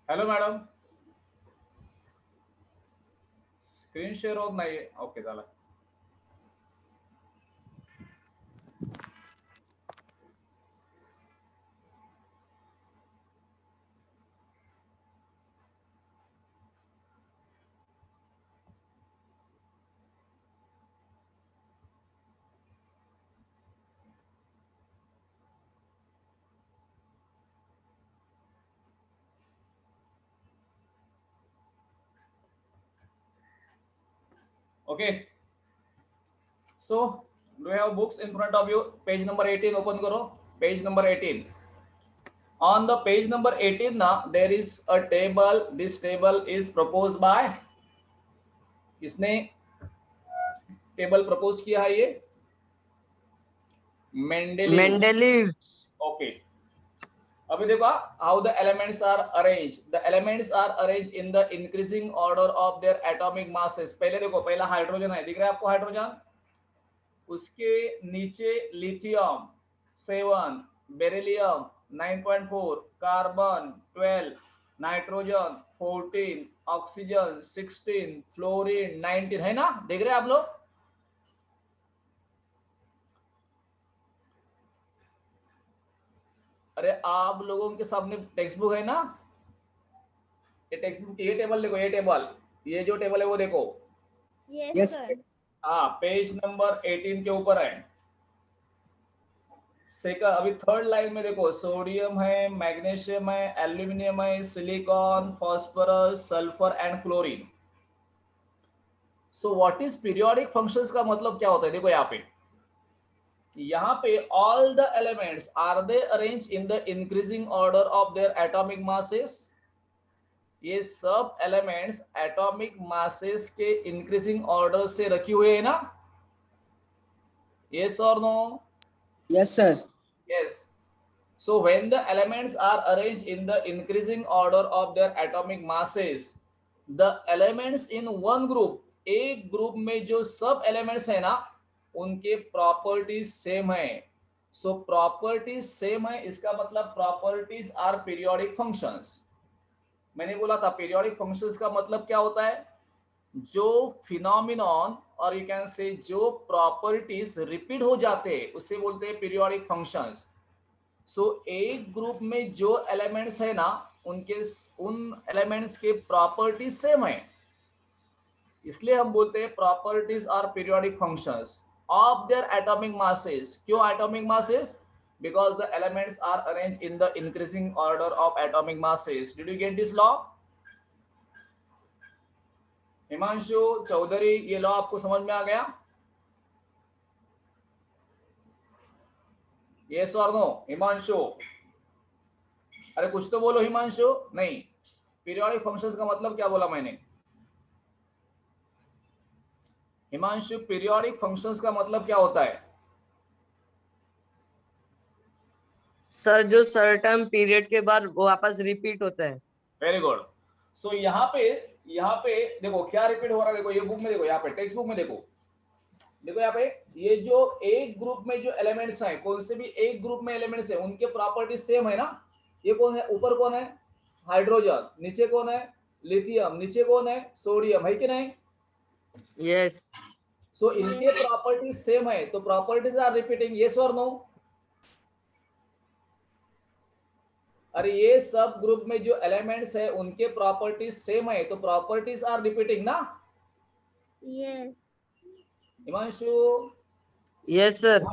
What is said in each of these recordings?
Hello madam, screen share होत नाहीये. Okay झालं. Okay, so do you have books in front of you? Page number 18 open करो. Page number 18. On the page number 18 now there is a table. This table is proposed by, किसने table propose किया है? ये Mendeleev. Mendeleev. Okay, अभी देखो how the elements are arrange. The elements are arrange in the increasing order of their atomic masses. पहले देखो, पहला hydrogen है, दिख रहा है आपको हाइड्रोजन. उसके नीचे lithium 7, beryllium 9.4, carbon 12, nitrogen 14, oxygen 16, fluorine 19, है ना? देख रहे हैं आप लोग? अरे आप लोगों के सामने टेक्स्ट बुक है ना? ये टेक्स्ट बुक, ये टेबल देखो, ये टेबल, ये जो टेबल है वो देखो. Yes sir. हाँ, पेज नंबर 18 के ऊपर है. सेकंड, अभी थर्ड लाइन में देखो, सोडियम है, मैग्नीशियम है, एल्यूमिनियम है, silicon, phosphorus, sulphur and chlorine. So what is periodic functions का मतलब क्या होता है? देखो यहाँ पे all the elements are they arrange in the increasing order of their atomic masses. ये सब एलिमेंट्स एटॉमिक मासेस के इंक्रीजिंग ऑर्डर से रखी हुए है ना? यस और no? Yes sir. Yes. So when the elements are arranged in the increasing order of their atomic masses, the elements in one group, एक ग्रुप में जो सब एलिमेंट्स है ना, उनके प्रॉपर्टीज सेम है. सो प्रॉपर्टीज सेम है, इसका मतलब प्रॉपर्टीज आर पीरियोडिक फंक्शंस. मैंने बोला था पीरियोडिक फंक्शंस का मतलब क्या होता है? जो फिनोमिनॉन और यू कैन से जो प्रॉपर्टीज रिपीट हो जाते हैं उससे बोलते हैं पीरियोडिक फंक्शंस. सो एक ग्रुप में जो एलिमेंट्स है ना, उनके उन एलिमेंट्स के प्रॉपर्टीज सेम है, इसलिए हम बोलते हैं properties are periodic functions of their atomic masses. क्यों atomic masses? Because the elements are arrange in the increasing order of atomic masses. Did you get this law? Himanshu Chaudhary, ये लॉ आपको समझ में आ गया? यस और नो? हिमांशु, अरे कुछ तो बोलो हिमांशु. नहीं, पीरियोडिक फंक्शंस का मतलब क्या बोला मैंने? हिमांशु, पीरियोडिक फंक्शंस का मतलब क्या होता है? सर जो सर्टेन पीरियड के बाद वो वापस रिपीट होता है. Very good. सो यहाँ पे देखो क्या रिपीट हो रहा है. देखो ये बुक में देखो, यहाँ पे टेक्स्ट बुक में देखो, देखो यहाँ पे ये जो एक ग्रुप में जो एलिमेंट्स हैं, कौन से भी एक ग्रुप में एलिमेंट्स हैं, उनके प्रॉपर्टी सेम है ना? ये कौन है? ऊपर कौन है? हाइड्रोजन. नीचे कौन है? लिथियम. नीचे कौन है? सोडियम. है कि नहीं? यस. सो इनके प्रॉपर्टीज सेम है, तो प्रॉपर्टीज आर रिपीटिंग. यस और नो? अरे ये सब ग्रुप में जो एलिमेंट्स है उनके प्रॉपर्टीज सेम है, तो प्रॉपर्टीज आर रिपीटिंग ना? यस. हिमांशु? Yes sir.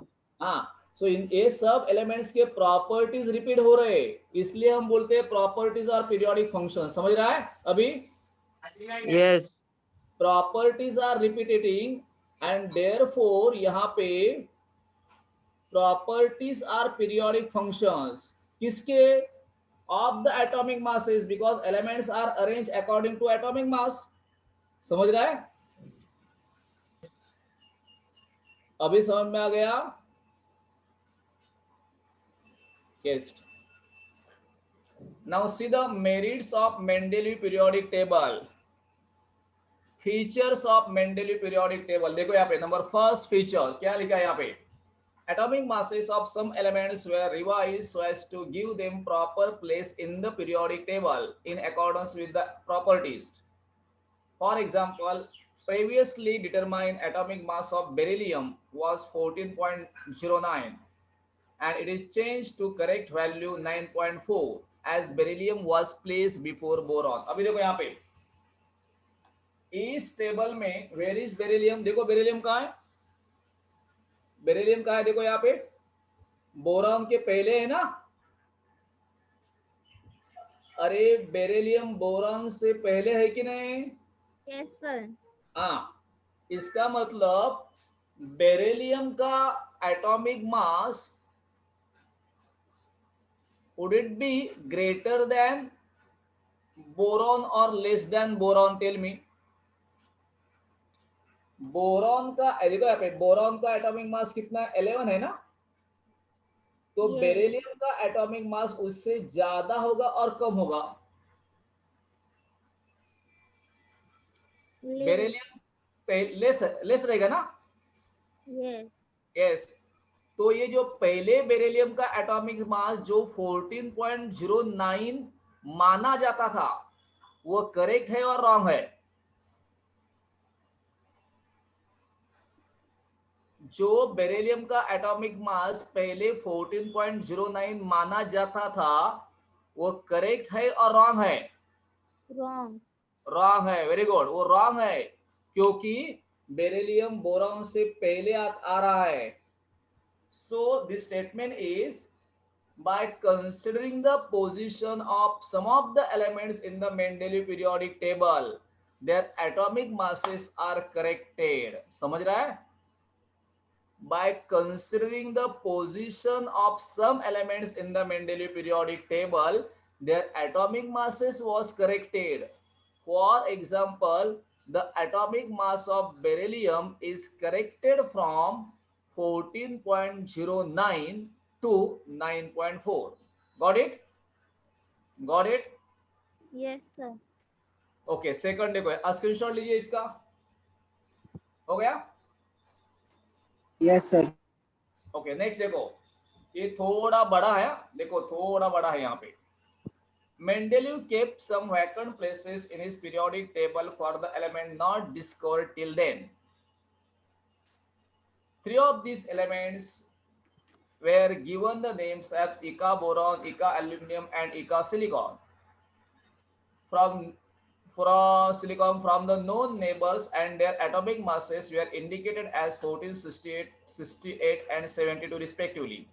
हाँ, सो इन ये सब एलिमेंट्स के प्रॉपर्टीज रिपीट हो रहे हैं, इसलिए हम बोलते हैं प्रॉपर्टीज आर पीरियोडिक फंक्शन. समझ रहा है अभी? Yes. Properties are repeating and therefore यहाँ पे प्रॉपर्टीज आर पीरियोडिक फंक्शंस. किसके? Of the atomic masses, because elements are arrange according to atomic mass. समझ रहा है? अभी समझ में आ गया? Yes. Now see the merits of Mendeleev periodic table. Features of Mendeleev periodic table. देखो यहाँ पे नंबर फर्स्ट फीचर क्या लिखा है यहाँ पे? atomic masses of some elements were revised so as to give them proper place in the periodic table in accordance with the properties. For example, previously determined atomic mass of beryllium was 14.09 and it is changed to correct value 9.4 as beryllium was placed before boron. अभी देखो यहाँ पे इस table में where is beryllium, देखो beryllium कहाँ है, beryllium कहाँ है, देखो यहाँ पे बोरॉन के पहले है ना, अरे बेरिलियम बोरॉन से पहले है कि नहीं? Yes, sir. हाँ, इसका मतलब बेरिलियम का atomic mass would it be greater than boron or less than boron? Tell me. Boron का देखो यहाँ पे बोरॉन का एटॉमिक मास कितना है? 11 है ना, तो Yes. बेरिलियम का एटॉमिक मास उससे ज्यादा होगा और कम होगा? Less. बेरिलियम लेस रहेगा ना? Yes. यस। तो ये जो पहले बेरिलियम का एटॉमिक मास जो 14.09 माना जाता था वो करेक्ट है और रॉन्ग है? जो बेरिलियम का एटॉमिक मास पहले 14.09 माना जाता था वो करेक्ट है और रॉन्ग है? Wrong. रॉन्ग है। वेरी गुड, वो रॉन्ग है क्योंकि बेरिलियम बोरॉन से पहले आ रहा है। So this statement is by considering the position of some of the elements in the Mendeleev periodic table, their atomic masses are corrected. समझ रहा है? By considering the position of some elements in the Mendeleev periodic table, their atomic masses was corrected. For example, the atomic mass of beryllium is corrected from 14.09 to 9.4. Got it? Got it? Yes, sir. Okay, second देखो, screenshot लीजिए इसका। हो गया? Yes, sir. Okay, next देखो, ये थोड़ा बड़ा है, देखो थोड़ा बड़ा है यहाँ पे। Mendeleev kept some vacant places in his periodic table for the element not discovered till then. Three of these elements were given the names as Ica boron, Ica aluminum, and Ica silicon. From silicon from the known neighbors and their atomic masses were indicated as 14, 68, 68, and 72 respectively.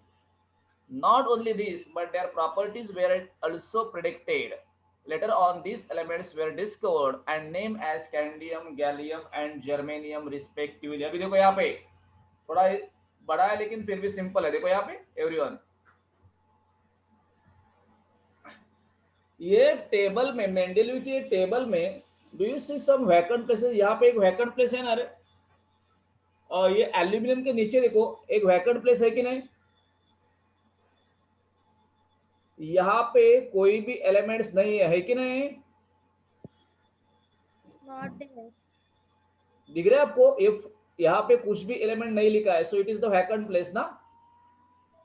Not only this, but their properties were also predicted. Later on, these elements were discovered and named as scandium, gallium, and germanium respectively. अभी देखो यहाँ पे थोड़ा बड़ा है लेकिन फिर भी सिंपल है। देखो यहाँ पे एवरीवन, ये टेबल में, मेंडेलीव की टेबल में do you see some vacant places? यहाँ पे एक वैकेंट प्लेस है ना, अरे, और ये एल्यूमिनियम के नीचे देखो एक वैकेंट प्लेस है कि नहीं? यहाँ पे कोई भी एलिमेंट्स नहीं है कि नहीं? Not there. दिख रहा है आपको? ये यहाँ पे कुछ भी एलिमेंट नहीं लिखा है, so it is the vacant place ना।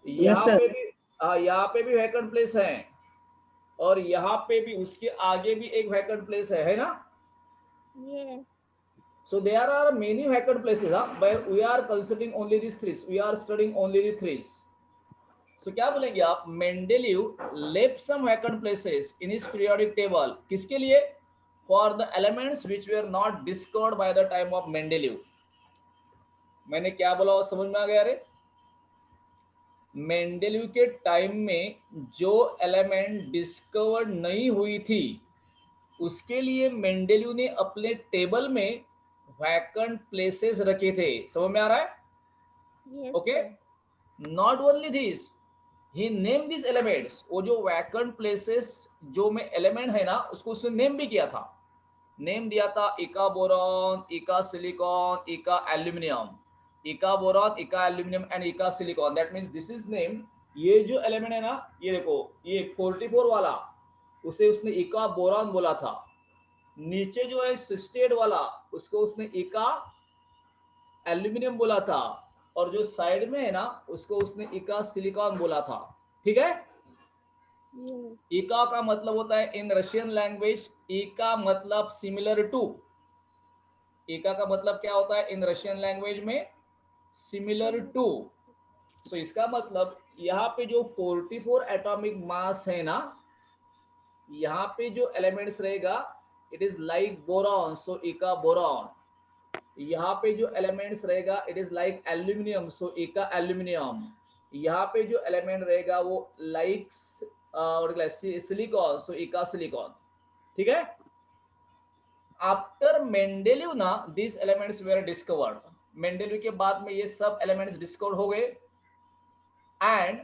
यहाँ पे भी, हाँ, यहाँ पे भी वैकेंट प्लेस है और यहाँ पे भी, उसके आगे भी एक वैकेंट प्लेस है ना? Yes. So there are many vacant places, but we are considering only these three. We are studying only the three. So क्या बोलेंगे आप? Mendeleev left some vacant places in his periodic table. किसके लिए? For the elements which were not discovered by the time of Mendeleev. मैंने क्या बोला वो समझ में आ गया? रे, मेंडेलीव के टाइम में जो एलिमेंट डिस्कवर्ड नहीं हुई थी उसके लिए मेंडेलीव ने अपने टेबल में वैकेंट प्लेसेस रखे थे। समझ में आ रहा है? Yes, okay, sir. Not only this, he name this elements. वो जो वैकेंट प्लेसेस जो में एलिमेंट है ना, उसको उसने नेम भी किया था। नेम दिया था इका बोरॉन, इका सिलिकॉन, इका एल्यूमिनियम, इका बोरॉन, इका एल्यूमिनियम एंड इका silicon. That means this is name. ये जो एलिमेंट है ना, ये देखो, ये 44 वाला, उसे उसने इका बोरॉन बोला था। नीचे जो है 68 वाला, उसको उसने इका एल्यूमिनियम बोला था। और जो साइड में है ना उसको उसने इका सिलिकॉन बोला था, ठीक है। Yes. इका का मतलब होता है इन रशियन लैंग्वेज, इका मतलब सिमिलर टू। इका का मतलब क्या होता है इन रशियन लैंग्वेज में? Similar to. सो इसका मतलब यहाँ पे जो 44 एटॉमिक मास है ना, यहाँ पे जो एलिमेंट्स रहेगा इट इज लाइक बोरॉन, सो इका बोरॉन। यहाँ पे जो एलिमेंट्स रहेगा इट इज लाइक एल्यूमिनियम, सो इका एल्यूमिनियम। यहाँ पे जो एलिमेंट रहेगा वो लाइक सिलिकॉन, सो इका सिलिकॉन, ठीक है। आफ्टर मेंडेलिव ना this elements were discovered, Mendeleev के बाद में ये सब एलिमेंट्स डिस्कवर हो गए। And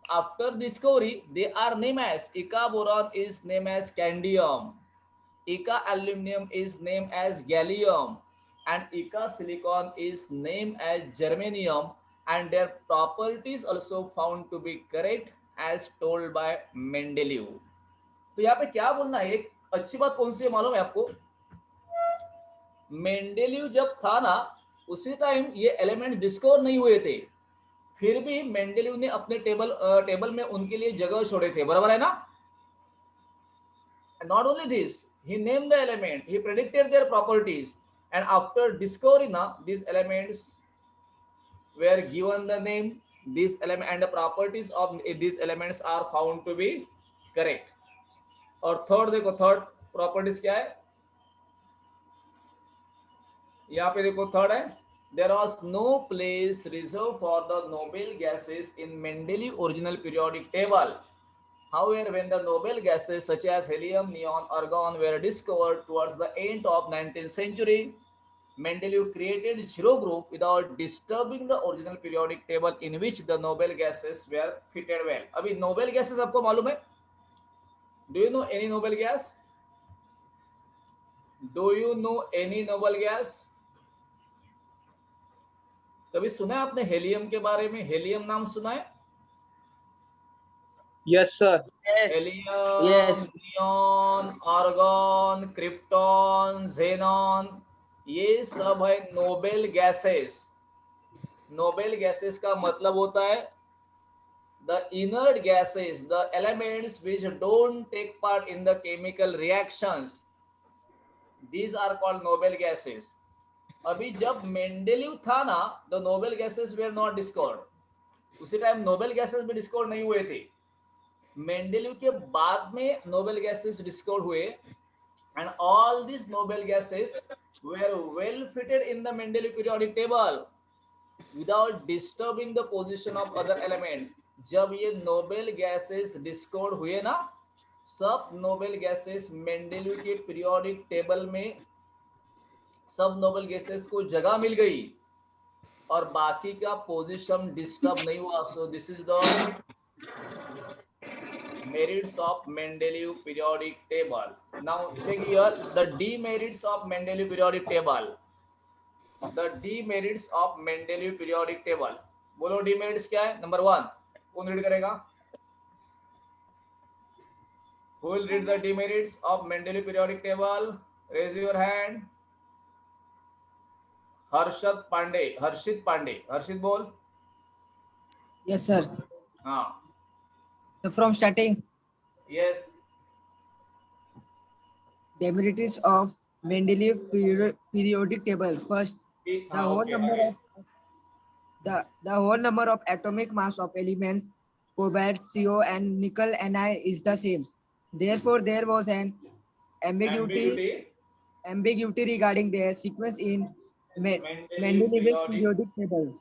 after discovery they are named as Ika boron is named as candium, Ika aluminum is named as gallium, and Ika silicon is named as germanium, and their properties also found to be correct as told by Mendeleev। तो यहाँ पे क्या बोलना है, एक अच्छी बात कौन सी है मालूम है आपको? मेंडेलीव जब था ना उसी टाइम ये एलिमेंट डिस्कवर नहीं हुए थे, फिर भी मेंडेलीव ने अपने टेबल में उनके लिए जगह छोड़े थे, बराबर है ना। Not only this, he named the element, he predicted their properties, and after discovery ना this elements were given the name, this element and the properties of these elements are found to be correct। और third देखो, third properties क्या है, यहाँ पे देखो third है, there was no place reserved for the noble gases in Mendeleev original periodic table। However, when the noble gases such as helium, neon, argon were discovered towards the end of 19th century, Mendeleev created zero group without disturbing the original periodic table in which the noble gases were fitted well। अभी noble gases आपको मालूम है? Do you know any noble gas? Do you know any noble gas? कभी सुना है आपने helium के बारे में? हेलियम नाम सुना है? Yes, sir. Yes. Helium, Yes. Neon, argon, krypton, xenon, ये सब है नोबेल गैसेस। नोबेल गैसेस का मतलब होता है the inert gases, the elements which don't take part in the chemical reactions, these are called noble gases। अभी जब Mendeleev था ना the noble gases were not discovered, उसी टाइम नोबेल गैसेस भी डिस्कवर नहीं हुए थे। मेंडेलीव के बाद में नोबेल गैसेस डिस्कवर हुए, and all these noble gases were well fitted in the Mendeleev periodic table without disturbing the position of other element। जब ये नोबेल गैसेस डिस्कवर हुए ना, सब नोबेल गैसेस मेंडेलीव के पीरियोडिक टेबल में सब noble gases को जगह मिल गई और बाकी का पोजीशन डिस्टर्ब नहीं हुआ। So this is the merits of Mendeleev periodic table। Now check here the demerits of Mendeleev periodic table। The demerits of Mendeleev periodic table, बोलो demerits क्या है? नंबर 1 कौन रीड करेगा? Who will read the demerits of Mendeleev periodic table? Raise your hand। Harshad Pandey, हर्षित पांडे, हर्षित बोल। Yes, sir. हाँ, So from starting, yes, demerits of Mendeleev periodic table. First, the whole okay, number again। of the whole number of atomic mass of elements cobalt, CO, and nickel Ni is the same. Therefore, there was an ambiguity regarding their sequence in Mendeleev periodic table.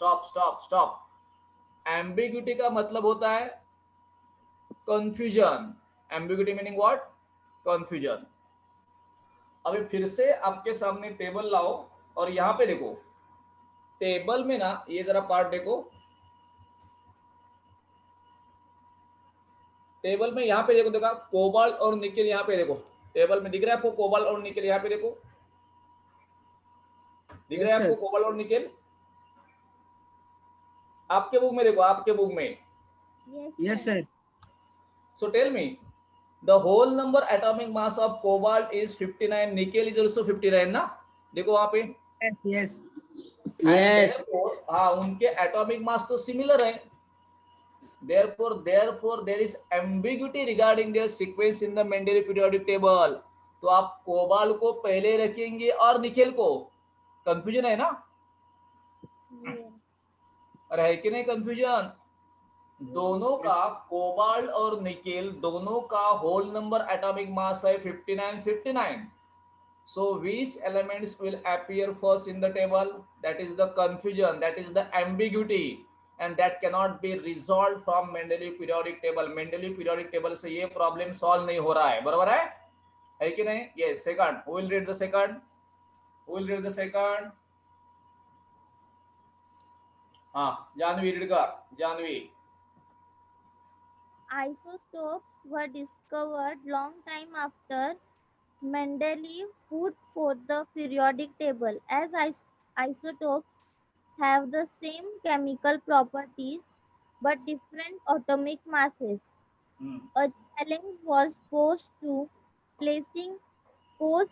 Stop. Ambiguity का मतलब होता है confusion. Ambiguity meaning what? Confusion. अभी फिर से आपके सामने table लाओ और यहाँ पे देखो, टेबल में ना ये जरा पार्ट देखो, टेबल में यहाँ पे देखो, देखा कोबाल्ट और निकेल, यहाँ पे देखो टेबल में दिख रहा है आपको कोबाल्ट और निकेल, यहाँ पे देखो दिख रहा है आपको कोबाल्ट और निकेल? आपके बुक में देखो, आपके बुक में। Yes, sir. So tell me, the whole number atomic mass of cobalt is 59, nickel is also 59 ना? देखो वहां पे। Yes. Yes. हाँ, उनके एटॉमिक मास तो सिमिलर है. Therefore there is ambiguity regarding their sequence in the Mendeleev periodic table. तो आप कोबाल्ट को पहले रखेंगे और निकेल को, कंफ्यूजन है ना? Yeah. और है कि नहीं कंफ्यूजन? दोनों का, कोबाल्ट और निकेल दोनों का होल नंबर एटॉमिक मास है 59. So which elements will appear first in the table? That is the confusion, that is the ambiguity, and that cannot be resolved from Mendeleev periodic table. Mendeleev periodic table से ये problem solve नहीं हो रहा है, बराबर है कि नहीं? Yes, second. Who will read the second? Who will read the second? हाँ, जानवी read कर, Janvi. Isotopes were discovered long time after Mendeleev put forth the periodic table. As isotopes have the same chemical properties but different atomic masses, a challenge was posed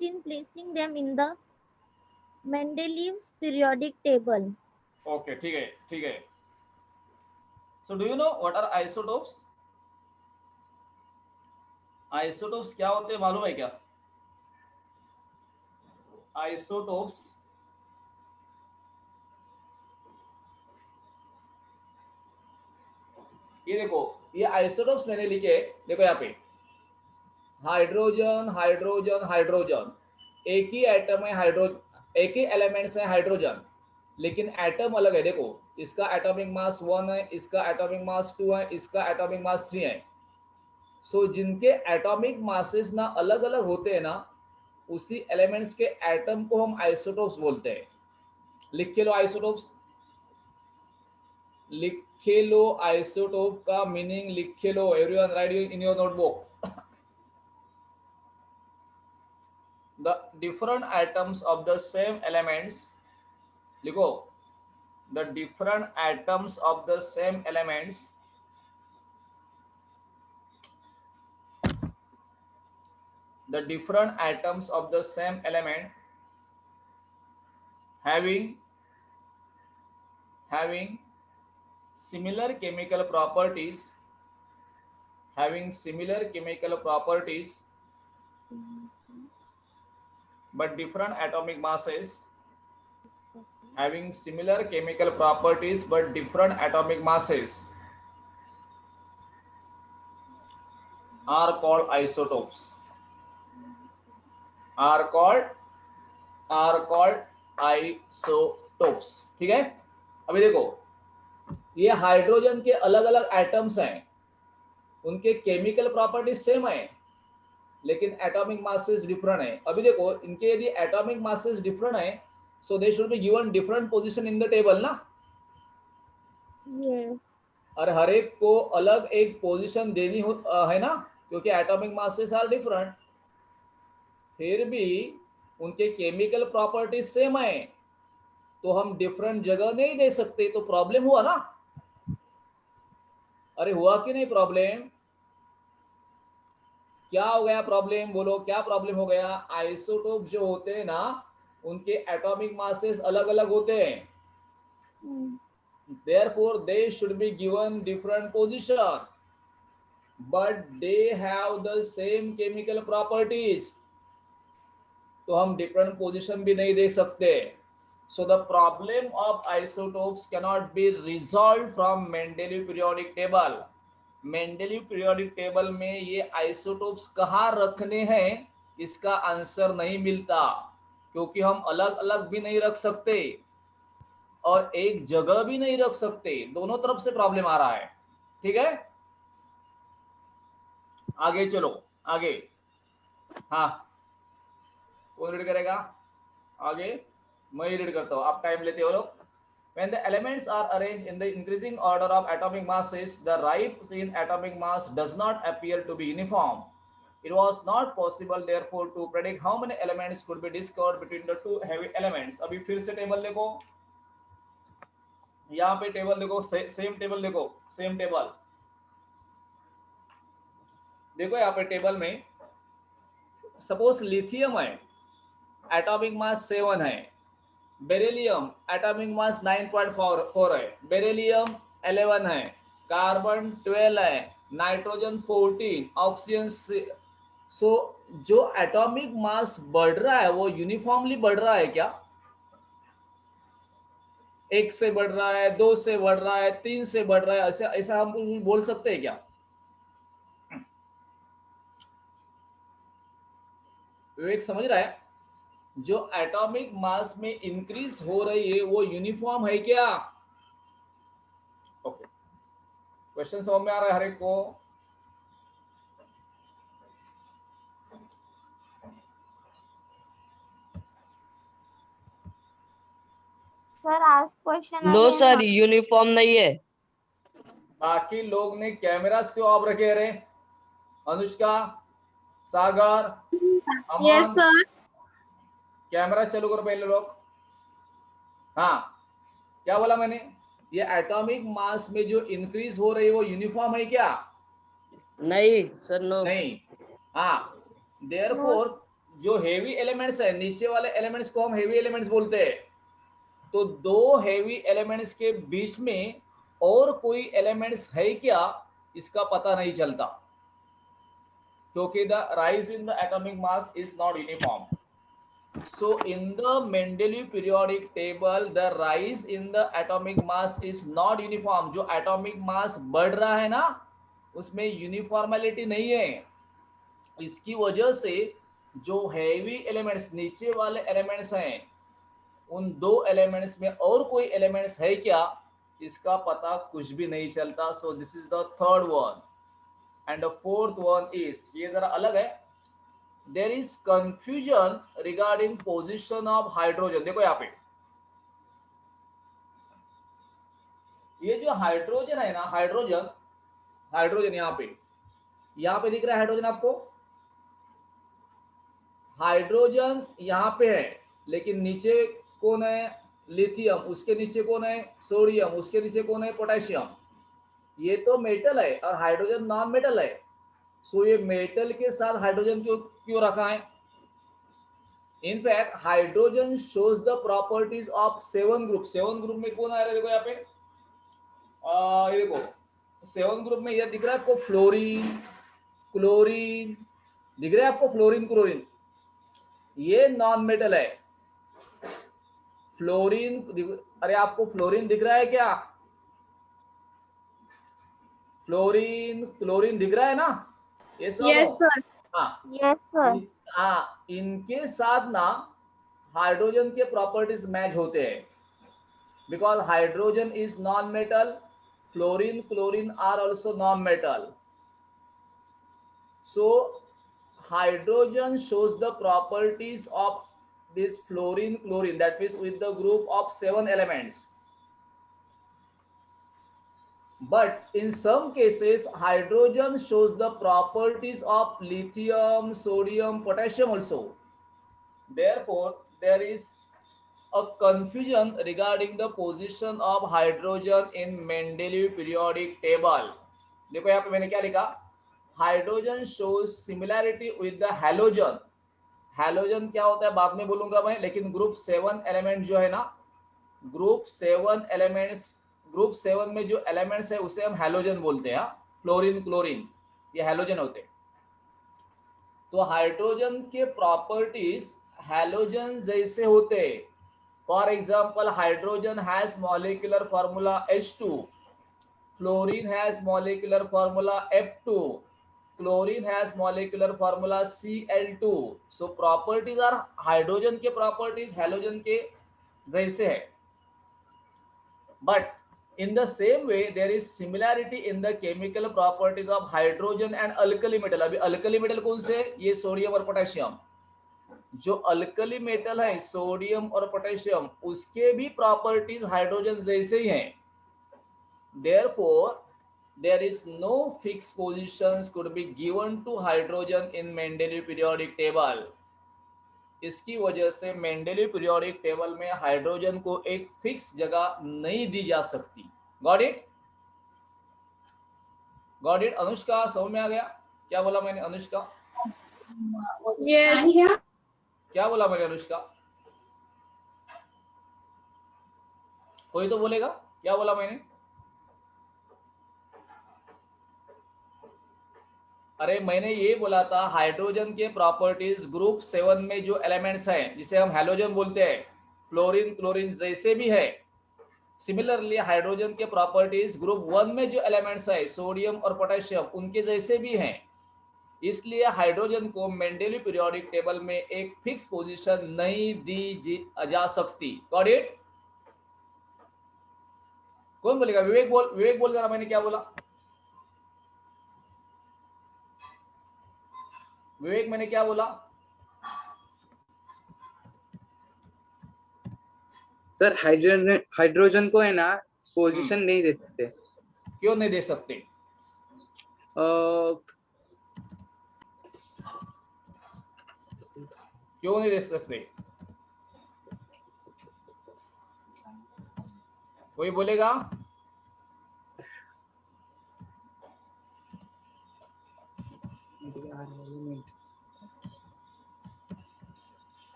in placing them in the Mendeleev's periodic table. Okay, ठीक है, ठीक है. So do you know what are isotopes? Isotopes क्या होते हैं मालूम है क्या? Isotopes ये देखो, ये आइसोटोप्स मैंने लिखे, देखो यहाँ पे हाइड्रोजन हाइड्रोजन हाइड्रोजन, एक ही एटम है, एक ही एलिमेंट्स है हाइड्रोजन, लेकिन एटम अलग है. देखो, इसका एटॉमिक मास 1 है, इसका एटॉमिक मास 2 है, इसका एटॉमिक मास 3 है. सो जिनके एटॉमिक मासेस ना अलग अलग होते हैं ना, उसी एलिमेंट्स के एटम को हम आइसोटोप्स बोलते हैं. लिख के लो आइसोटोप्स, लिखे लो आइसोटोप का मीनिंग, लिखे लो. Everyone write in your notebook. The different atoms of the same elements, लिखो, the different atoms of the same elements the different atoms of the same element having similar chemical properties, but different atomic masses, having similar chemical properties but different atomic masses are called isotopes. are called isotopes. ठीक है. अभी देखो, ये hydrogen के अलग अलग atoms हैं, उनके केमिकल प्रॉपर्टीज सेम है, लेकिन एटॉमिक मासेस डिफरेंट है. अभी देखो, इनके यदि एटॉमिक मासेस डिफरेंट है, so they should be given different position in the table ना. Yes. और हर एक को अलग एक पोजीशन देनी है ना, क्योंकि एटॉमिक मासेस आर डिफरेंट. फिर भी उनके केमिकल प्रॉपर्टीज सेम है, तो हम डिफरेंट जगह नहीं दे सकते, तो प्रॉब्लम हुआ ना. अरे हुआ कि नहीं प्रॉब्लम? क्या हो गया प्रॉब्लम? बोलो क्या प्रॉब्लम हो गया? आइसोटोप जो होते हैं ना, उनके एटॉमिक मासेस अलग अलग होते हैं. Therefore they should be given different position, but they have the same chemical properties, तो हम डिफरेंट पोजीशन भी नहीं दे सकते. So the problem of isotopes cannot be resolved from Mendeleev periodic table. Mendeleev periodic table में ये isotopes कहाँ रखने हैं, इसका आंसर नहीं मिलता, क्योंकि हम अलग अलग भी नहीं रख सकते और एक जगह भी नहीं रख सकते. दोनों तरफ से प्रॉब्लम आ रहा है. ठीक है, आगे चलो, आगे. हाँ, कौन रीड करेगा आगे? मैं ही रीड करता हूँ, आप टाइम लेते हो लोग. When the elements are arranged in the increasing order of atomic masses, the rise in atomic mass does not appear to be uniform. It was not possible, therefore, to predict how many elements could be discovered between the two heavy elements. अभी फिर से table देखो, यहाँ पे table देखो, same table देखो, same table देखो. यहाँ पे टेबल में सपोज लिथियम है, एटॉमिक मास 7 है, बेरिलियम एटॉमिक मास 9.4 है, बेरिलियम 11 है, कार्बन 12 है, नाइट्रोजन 14, ऑक्सीजन। सो जो एटॉमिक मास बढ़ रहा है वो यूनिफॉर्मली बढ़ रहा है क्या? एक से बढ़ रहा है, दो से बढ़ रहा है, तीन से बढ़ रहा है, ऐसा ऐसा हम बोल सकते हैं क्या? विवेक समझ रहा है? जो एटॉमिक मास में इंक्रीज हो रही है वो यूनिफॉर्म है क्या? ओके, क्वेश्चन समझ में आ रहा है हर एक को? Sir, ask question no again. Sir, uniform नहीं है। बाकी लोग ने कैमरास क्यों ऑफ रखे? रे अनुष्का, सागर, Yes, अमन, sir. कैमरा चालू करो पहले लोग। हाँ, क्या बोला मैंने? ये एटॉमिक मास में जो इंक्रीज हो रही है वो यूनिफॉर्म है क्या? नहीं सर, नो। नहीं। हाँ, देयरफॉर जो हेवी एलिमेंट्स है, नीचे वाले एलिमेंट्स को हम हेवी एलिमेंट्स बोलते हैं। तो दो हेवी एलिमेंट्स के बीच में और कोई एलिमेंट्स है क्या, इसका पता नहीं चलता, क्योंकि the rise in the atomic mass is not uniform. So in the Mendeleev periodic table, the rise in the atomic mass is not uniform. जो atomic mass बढ़ रहा है ना, उसमें यूनिफॉर्मेलिटी नहीं है. इसकी वजह से जो हैवी एलिमेंट्स, नीचे वाले एलिमेंट्स हैं, उन दो एलिमेंट्स में और कोई एलिमेंट्स है क्या, इसका पता कुछ भी नहीं चलता. So this is the third one. And the fourth one is, ये जरा अलग है. There is confusion regarding position of hydrogen. देखो यहाँ पे, ये जो हाइड्रोजन है ना, हाइड्रोजन, हाइड्रोजन यहाँ पे दिख रहा है हाइड्रोजन आपको? हाइड्रोजन यहाँ पे है, लेकिन नीचे कौन है? लिथियम. उसके नीचे कौन है? सोडियम. उसके नीचे कौन है? पोटेशियम. ये तो मेटल है और हाइड्रोजन नॉन मेटल है. सो ये मेटल के साथ हाइड्रोजन क्यों रखा है? In fact, hydrogen shows the properties of 7 group. 7 group में कौन आ रहा है? देखो यहाँ पे, ये देखो 7 ग्रुप में ये दिख रहा है आपको, फ्लोरीन, क्लोरीन, दिख रहा है आपको? फ्लोरीन, क्लोरीन, ये नॉन मेटल है. फ्लोरीन, अरे आपको फ्लोरीन दिख रहा है क्या? फ्लोरीन, क्लोरीन दिख रहा है ना? ये सब. Yes, sir. हाँ. Yes, sir. हाँ, इनके साथ ना हाइड्रोजन के प्रॉपर्टीज मैच होते हैं. Because hydrogen is non-metal, fluorine, chlorine are also non-metal. So hydrogen shows the properties of this fluorine, chlorine, that means with the group of 7 elements. But in some cases, hydrogen shows the properties of lithium, sodium, potassium also. Therefore, there is a confusion regarding the position of hydrogen in Mendeleev periodic table. देखो यहाँ पे मैंने क्या लिखा? Hydrogen shows similarity with the halogen. Halogen क्या होता है बाद में बोलूंगा मैं, लेकिन ग्रुप 7 एलिमेंट जो है ना, ग्रुप 7 एलिमेंट्स, ग्रुप 7 में जो एलिमेंट्स है उसे हम हैलोजन बोलते हैं. फ्लोरीन, क्लोरीन, ये हैलोजन होते हैं. तो हाइड्रोजन के प्रॉपर्टीज हैलोजन जैसे होते हैं. For example, hydrogen has molecular formula H2, fluorine has molecular formula F2, chlorine has molecular formula Cl2. So properties are hydrogen के properties halogen के जैसे है. But in the same way, there is similarity in the chemical properties of hydrogen and alkali metal. अभी alkali metal कौन से? ये sodium और potassium. जो अल्कली मेटल है सोडियम और पोटेशियम, उसके भी प्रॉपर्टीज हाइड्रोजन जैसे ही हैं. Therefore, there is no fixed positions could be given to hydrogen in Mendeleev periodic table. इसकी वजह से मेंडेलीव पीरियोडिक टेबल में हाइड्रोजन को एक फिक्स जगह नहीं दी जा सकती. Got it? Got it? Anushka समझ में आ गया क्या बोला मैंने? अनुष्का Yes. क्या बोला मैंने? अनुष्का कोई तो बोलेगा, क्या बोला मैंने? अरे मैंने ये बोला था हाइड्रोजन के प्रॉपर्टीज ग्रुप 7 में जो एलिमेंट्स हैं जिसे हम हैलोजन बोलते हैं, फ्लोरीन क्लोरीन जैसे भी है, सिमिलरली हाइड्रोजन के प्रॉपर्टीज ग्रुप 1 में जो एलिमेंट्स है सोडियम और पोटेशियम उनके जैसे भी हैं। इसलिए हाइड्रोजन को मेंडेली पीरियोडिक टेबल में एक फिक्स पोजीशन नहीं दी जा सकती। Got it? कौन बोलेगा? विवेक बोल जरा, मैंने क्या बोला? विवेक मैंने क्या बोला? सर हाइड्रोजन को है ना पोजीशन नहीं दे सकते। क्यों नहीं दे सकते? क्यों नहीं दे सकते? कोई बोलेगा?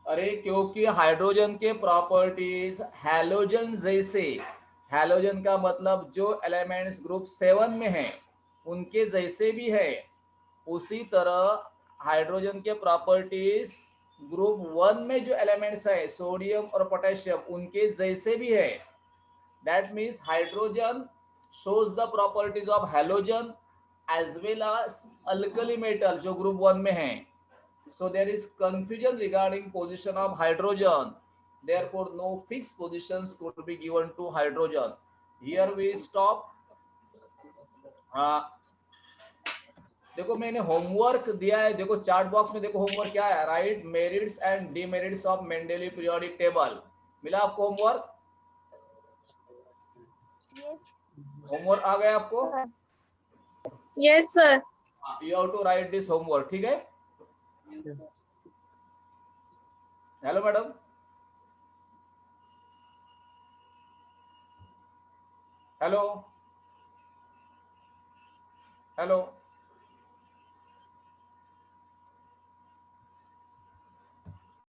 अरे क्योंकि हाइड्रोजन के प्रॉपर्टीज हैलोजन जैसे, हैलोजन का मतलब जो एलिमेंट्स ग्रुप 7 में हैं उनके जैसे भी है, उसी तरह हाइड्रोजन के प्रॉपर्टीज ग्रुप 1 में जो एलिमेंट्स है सोडियम और पोटेशियम उनके जैसे भी है। That means hydrogen shows the properties of halogen as well as alkali metal जो ग्रुप 1 में है। So there is confusion regarding position of hydrogen. Therefore, no fixed positions could be given to hydrogen. Here we stop. देखो मैंने homework दिया है, देखो chart box में देखो होमवर्क क्या है, write merits and demerits of Mendeleev periodic table. मिला आपको होमवर्क? होमवर्क आ गया आपको? Yes sir. You have to write this homework, ठीक है? Hello madam. Hello hello